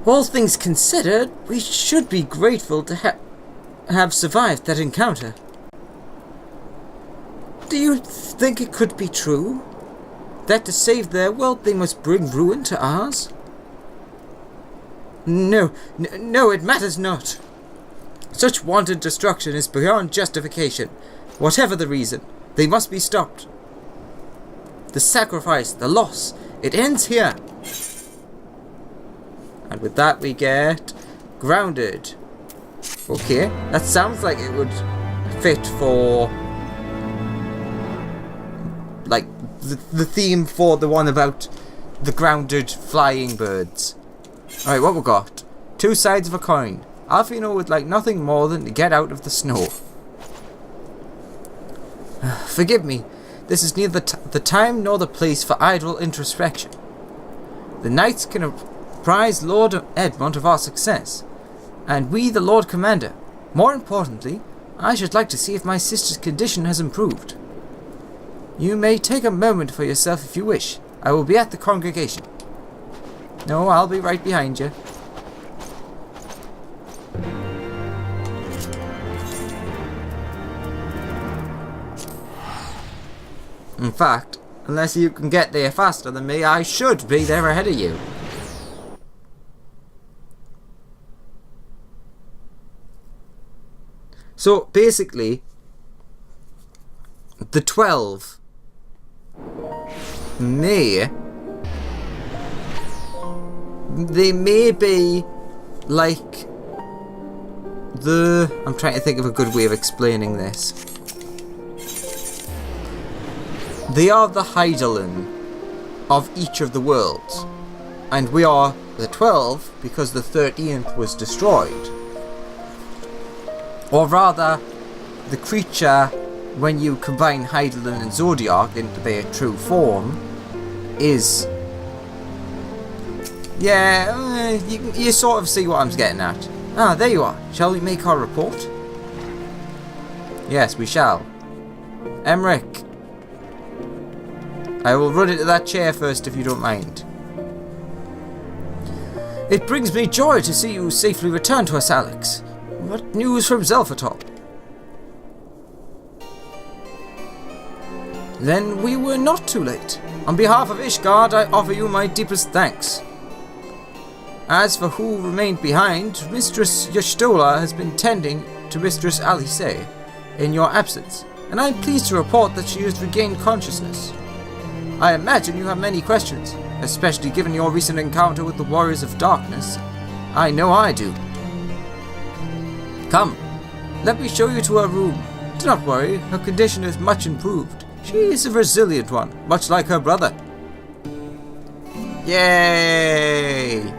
All things considered, we should be grateful to have survived that encounter. Do you think it could be true? That to save their world they must bring ruin to ours? No, it matters not. Such wanton destruction is beyond justification. Whatever the reason, they must be stopped. The sacrifice, the loss, it ends here. And with that we get grounded. Okay, that sounds like it would fit for like the theme for the one about the grounded flying birds. Alright, what we got? Two sides of a coin. Alfino would like nothing more than to get out of the snow. Forgive me, this is neither the time nor the place for idle introspection. The knights can apprise Lord Edmund of our success, and we the Lord Commander. More importantly, I should like to see if my sister's condition has improved. You may take a moment for yourself if you wish. I will be at the congregation. No, I'll be right behind you. In fact, unless you can get there faster than me, I should be there ahead of you. So, basically, the 12 may be like I'm trying to think of a good way of explaining this. They are the Heidelin of each of the worlds, and we are the 12 because the 13th was destroyed. Or rather, the creature, when you combine Heidelin and Zodiac into their true form, is... Yeah, you sort of see what I'm getting at. Ah, there you are. Shall we make our report? Yes, we shall. Emmerich, I will run into that chair first if you don't mind. It brings me joy to see you safely return to us, Alex. What news from Zelfatol? Then we were not too late. On behalf of Ishgard, I offer you my deepest thanks. As for who remained behind, Mistress Yashtola has been tending to Mistress Alice in your absence, and I am pleased to report that she has regained consciousness. I imagine you have many questions, especially given your recent encounter with the Warriors of Darkness. I know I do. Come, let me show you to her room. Do not worry, her condition is much improved. She is a resilient one, much like her brother. Yay!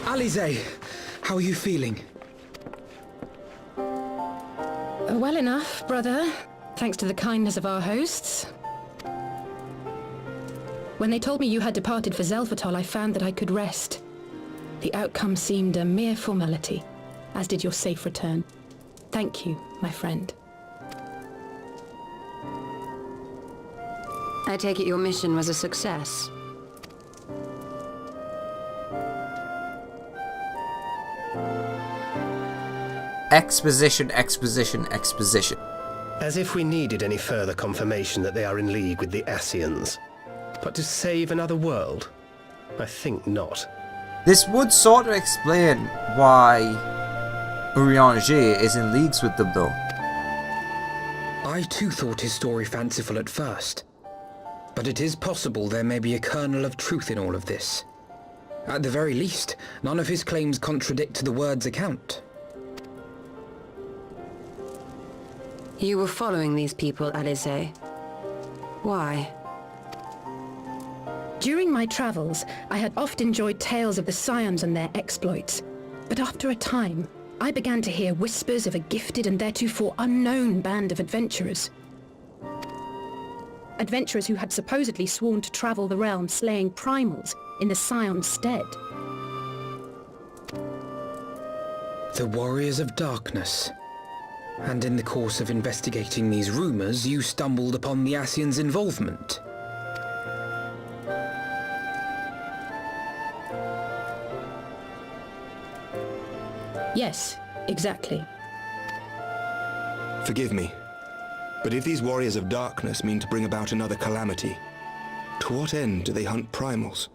Alize, how are you feeling? Well enough, brother. Thanks to the kindness of our hosts. When they told me you had departed for Zelfatol, I found that I could rest. The outcome seemed a mere formality, as did your safe return. Thank you, my friend. I take it your mission was a success. Exposition, exposition, exposition. As if we needed any further confirmation that they are in league with the Ascians. But to save another world? I think not. This would sort of explain why Urianger is in leagues with them, though. I too thought his story fanciful at first. But it is possible there may be a kernel of truth in all of this. At the very least, none of his claims contradict the word's account. You were following these people, Alize. Why? During my travels, I had oft enjoyed tales of the Scions and their exploits. But after a time, I began to hear whispers of a gifted and theretofore unknown band of adventurers. Adventurers who had supposedly sworn to travel the realm slaying primals in the Scion's stead. The Warriors of Darkness. And in the course of investigating these rumors, you stumbled upon the Ascians' involvement. Yes, exactly. Forgive me, but if these Warriors of Darkness mean to bring about another calamity, to what end do they hunt primals?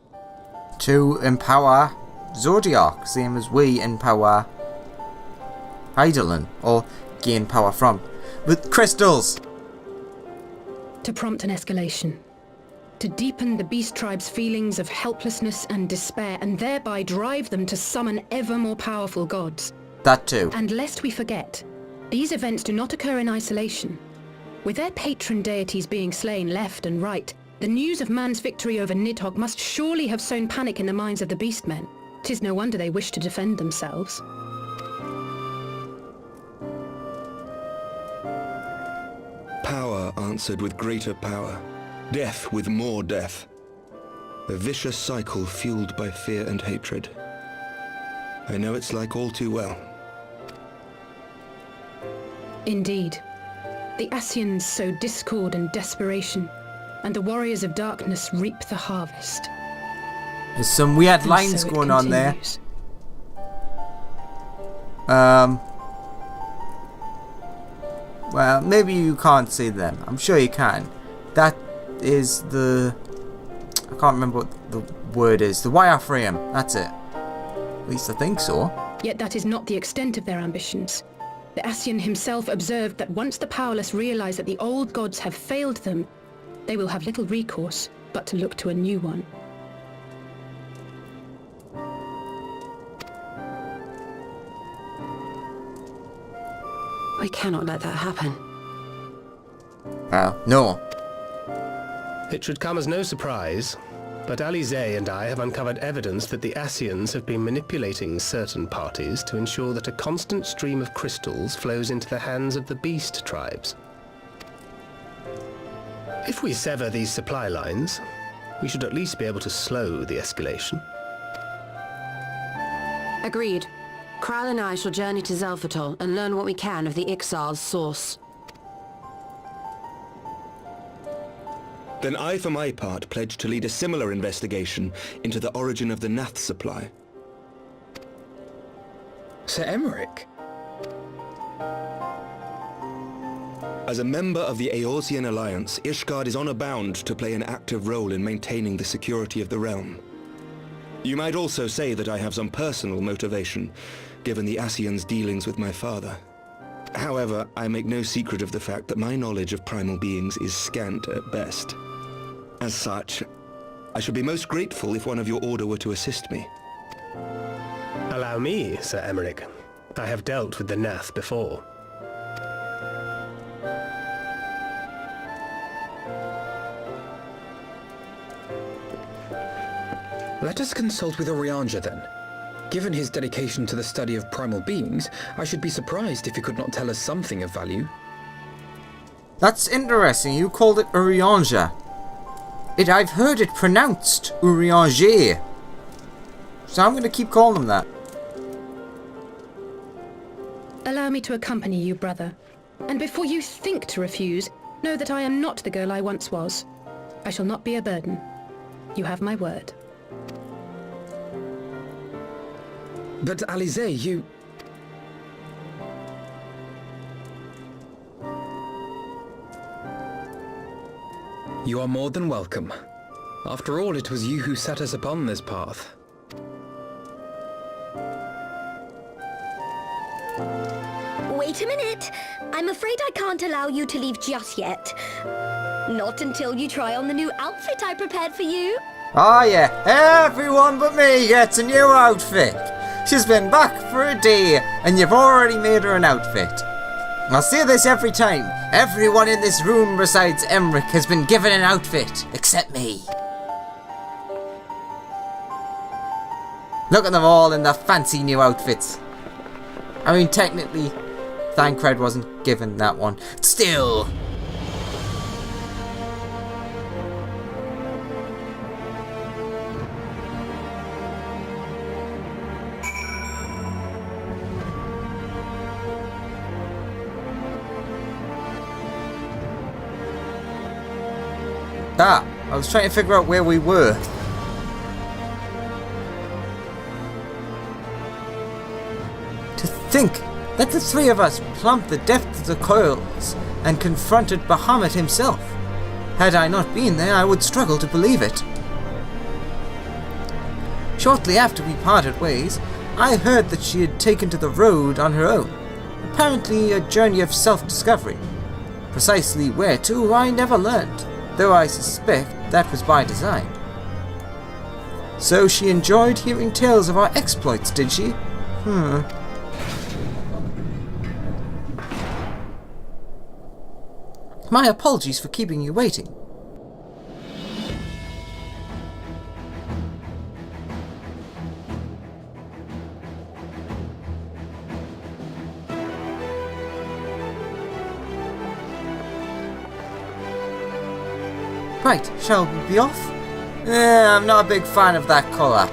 To empower Zodiac, same as we empower Eidolon, or gain power from. With crystals! To prompt an escalation. To deepen the beast tribe's feelings of helplessness and despair, and thereby drive them to summon ever more powerful gods. That too. And lest we forget, these events do not occur in isolation. With their patron deities being slain left and right, the news of man's victory over Nidhogg must surely have sown panic in the minds of the beastmen. 'Tis no wonder they wish to defend themselves. Power answered with greater power. Death with more death. A vicious cycle fueled by fear and hatred. I know it's like all too well. Indeed. The Ascians sow discord and desperation, and the Warriors of Darkness reap the harvest. There's some weird And lines so it going on there. continues. Well, maybe you can't see them. I'm sure you can. That is the... I can't remember what the word is. The wireframe. That's it. At least I think so. Yet that is not the extent of their ambitions. The Ascian himself observed that once the powerless realize that the old gods have failed them, they will have little recourse but to look to a new one. We cannot let that happen. Well, no. It should come as no surprise, but Alizé and I have uncovered evidence that the Ascians have been manipulating certain parties to ensure that a constant stream of crystals flows into the hands of the beast tribes. If we sever these supply lines, we should at least be able to slow the escalation. Agreed. Kral and I shall journey to Zelphatol and learn what we can of the Ixal's source. Then I, for my part, pledge to lead a similar investigation into the origin of the Nath supply. Sir Emmerich? As a member of the Eorzean Alliance, Ishgard is honor bound to play an active role in maintaining the security of the realm. You might also say that I have some personal motivation, given the Ascians' dealings with my father. However, I make no secret of the fact that my knowledge of primal beings is scant at best. As such, I should be most grateful if one of your order were to assist me. Allow me, Sir Emmerich. I have dealt with the Nath before. Let us consult with Orianja then. Given his dedication to the study of primal beings, I should be surprised if he could not tell us something of value. That's interesting. You called it Urianja. I've heard it pronounced Urianger. So I'm going to keep calling them that. Allow me to accompany you, brother. And before you think to refuse, know that I am not the girl I once was. I shall not be a burden. You have my word. But Alizé, you... You are more than welcome. After all, it was you who set us upon this path. Wait a minute. I'm afraid I can't allow you to leave just yet. Not until you try on the new outfit I prepared for you. Oh yeah, everyone but me gets a new outfit. She's been back for a day and you've already made her an outfit. I'll say this every time. Everyone in this room besides Emmerich has been given an outfit, except me. Look at them all in their fancy new outfits. I mean, technically, Thancred wasn't given that one. Still. Ah, I was trying to figure out where we were. To think that the three of us plumbed the depth of the coils and confronted Bahamut himself. Had I not been there, I would struggle to believe it. Shortly after we parted ways, I heard that she had taken to the road on her own, apparently a journey of self-discovery. Precisely where to, I never learned, though I suspect that was by design. So she enjoyed hearing tales of our exploits, did she? My apologies for keeping you waiting. Right, shall we be off? I'm not a big fan of that colour.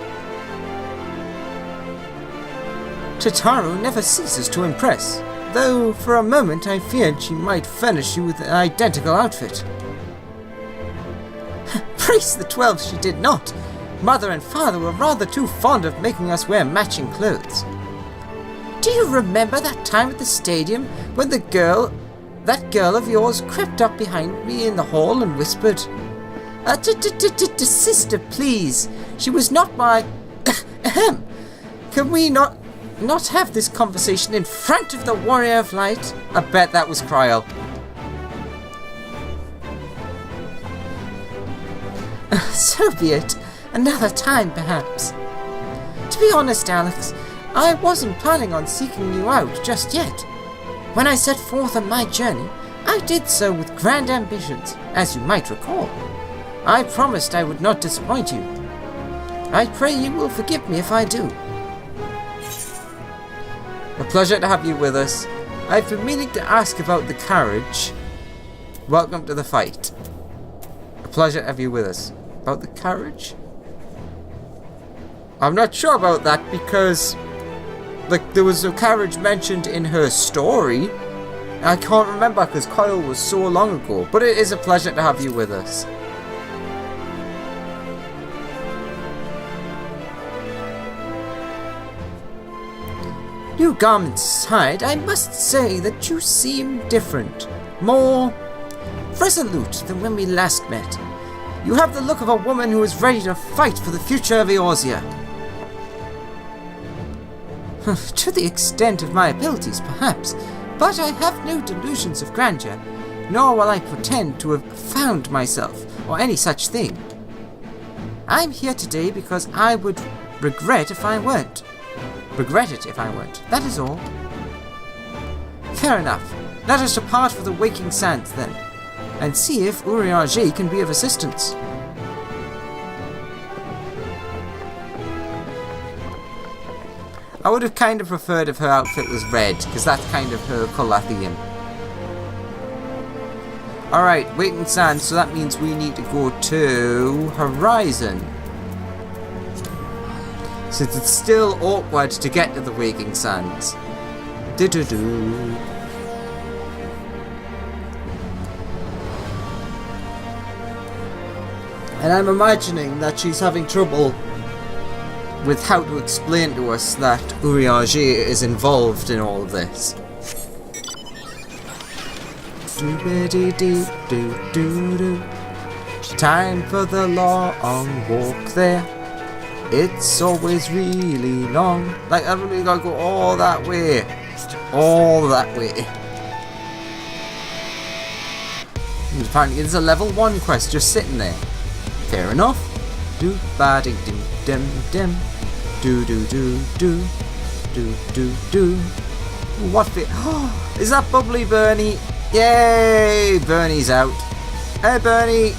Tataru never ceases to impress, though for a moment I feared she might furnish you with an identical outfit. Praise the 12, she did not. Mother and father were rather too fond of making us wear matching clothes. Do you remember that time at the stadium when that girl of yours crept up behind me in the hall and whispered, sister, please. She was not my... Can we not have this conversation in front of the Warrior of Light? I bet that was Kryl. So be it. Another time, perhaps. To be honest, Alex, I wasn't planning on seeking you out just yet. When I set forth on my journey, I did so with grand ambitions, as you might recall. I promised I would not disappoint you. I pray you will forgive me if I do. A pleasure to have you with us. I've been meaning to ask about the carriage. Welcome to the fight. A pleasure to have you with us. About the carriage? I'm not sure about that because there was a carriage mentioned in her story. I can't remember because Kyle was so long ago. But it is a pleasure to have you with us. New garments aside, I must say that you seem different. More resolute than when we last met. You have the look of a woman who is ready to fight for the future of Eorzea. To the extent of my abilities, perhaps, but I have no delusions of grandeur, nor will I pretend to have found myself, or any such thing. I'm here today because I would regret it if I weren't. That is all. Fair enough. Let us depart for the Waking Sands, then, and see if Urianger can be of assistance. I would have kind of preferred if her outfit was red, because that's kind of her colour theme. Alright, Waking Sands, so that means we need to go to Horizon. Since it's still awkward to get to the Waking Sands. Do-do-do. And I'm imagining that she's having trouble with how to explain to us that Urianger is involved in all of this. Time for the long walk there. It's always really long. Like, I really gotta go all that way. All that way. And apparently there's a level 1 quest just sitting there. Fair enough. Do ba ding dim dim dim. Do do do do. Do do do. What the... Oh, is that Bubbly Bernie? Yay! Bernie's out. Hey Bernie!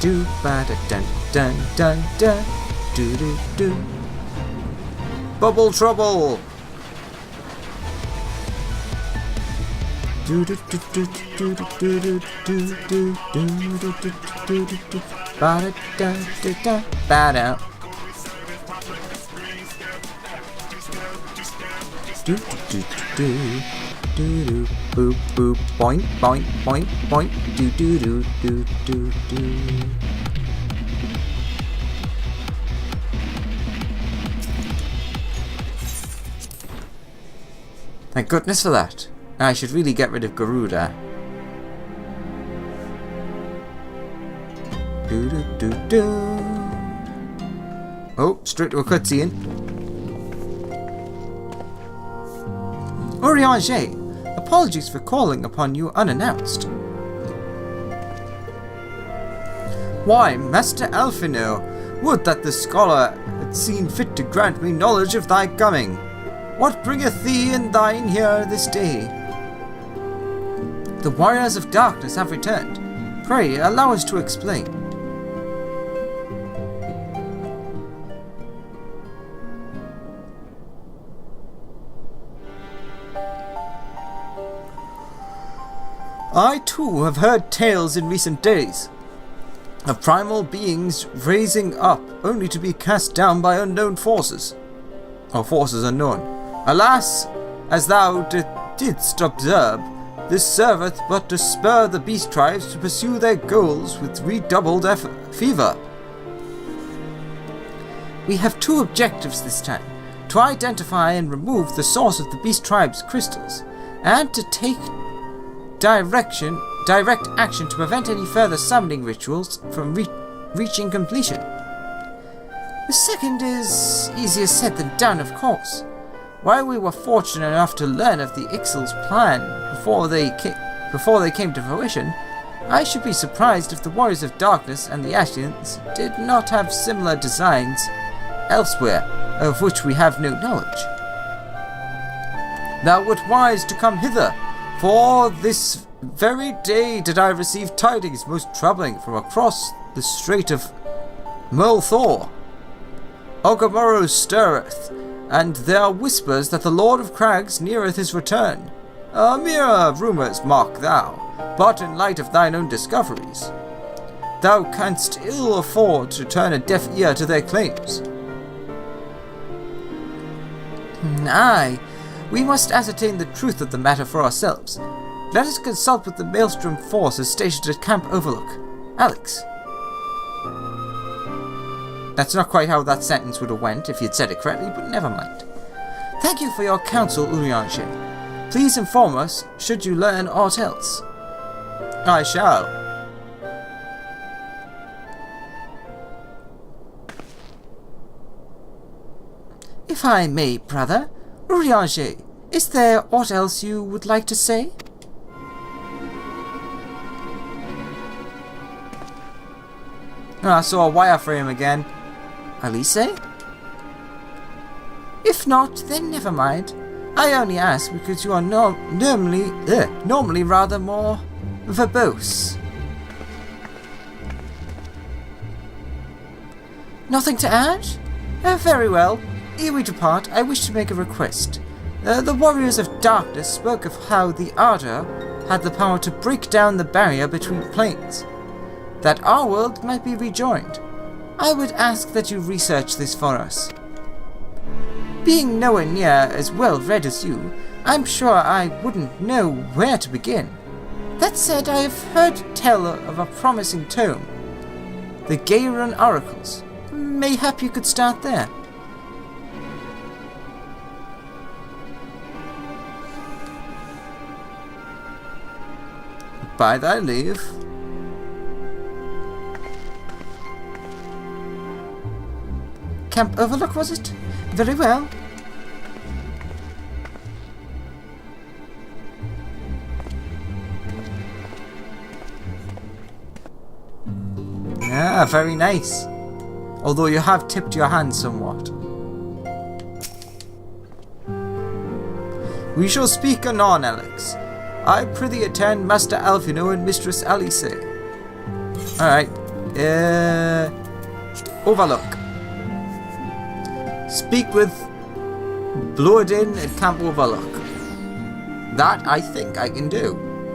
Do ba da dun dun dun dun. Do do do. Bubble trouble! Do do do do do do do do do do do do do do do. Ba da da da ba da. Do do do do. do do boop boop boink boink boink boink do do do do do do. Thank goodness for that. I should really get rid of Garuda. Do do do do. Oh, straight to a cutscene. Urianger, apologies for calling upon you unannounced. Why, Master Alphino, would that the scholar had seen fit to grant me knowledge of thy coming. What bringeth thee and thine here this day? The warriors of darkness have returned. Pray, allow us to explain. I too have heard tales in recent days of primal beings raising up only to be cast down by unknown forces, or forces unknown. Alas, as thou didst observe, this serveth but to spur the beast tribes to pursue their goals with redoubled fever. We have two objectives this time: to identify and remove the source of the beast tribe's crystals, and to take direct action to prevent any further summoning rituals from reaching completion. The second is easier said than done, of course. While we were fortunate enough to learn of the XIV's plan before they came to fruition, I should be surprised if the Warriors of Darkness and the Ashians did not have similar designs elsewhere, of which we have no knowledge. Thou wert wise to come hither, for this very day did I receive tidings most troubling from across the Strait of Multhor. Ogamoro stirreth, and there are whispers that the Lord of Crags neareth his return. Mere rumours mark thou, but in light of thine own discoveries, thou canst ill afford to turn a deaf ear to their claims. Aye, we must ascertain the truth of the matter for ourselves. Let us consult with the Maelstrom forces stationed at Camp Overlook. Alex. That's not quite how that sentence would have went if you'd said it correctly, but never mind. Thank you for your counsel, Urianger. Please inform us should you learn aught else. I shall. If I may, brother, Urianger, is there aught else you would like to say? I saw a wireframe again. Alice? If not, then never mind. I only ask because you are normally rather more verbose. Nothing to add? Very well. Ere we depart, I wish to make a request. The Warriors of Darkness spoke of how the Ardor had the power to break down the barrier between planes, that our world might be rejoined. I would ask that you research this for us. Being nowhere near as well read as you, I'm sure I wouldn't know where to begin. That said, I have heard tell of a promising tome, the Gairan Oracles. Mayhap you could start there. By thy leave. Camp Overlook, was it? Very well. Ah, very nice. Although you have tipped your hand somewhat. We shall speak anon, Alex. I prithee attend Master Alphino and Mistress Alice. Alright. Overlook. Speak with Bloodin at Camp Overlook. That I think I can do.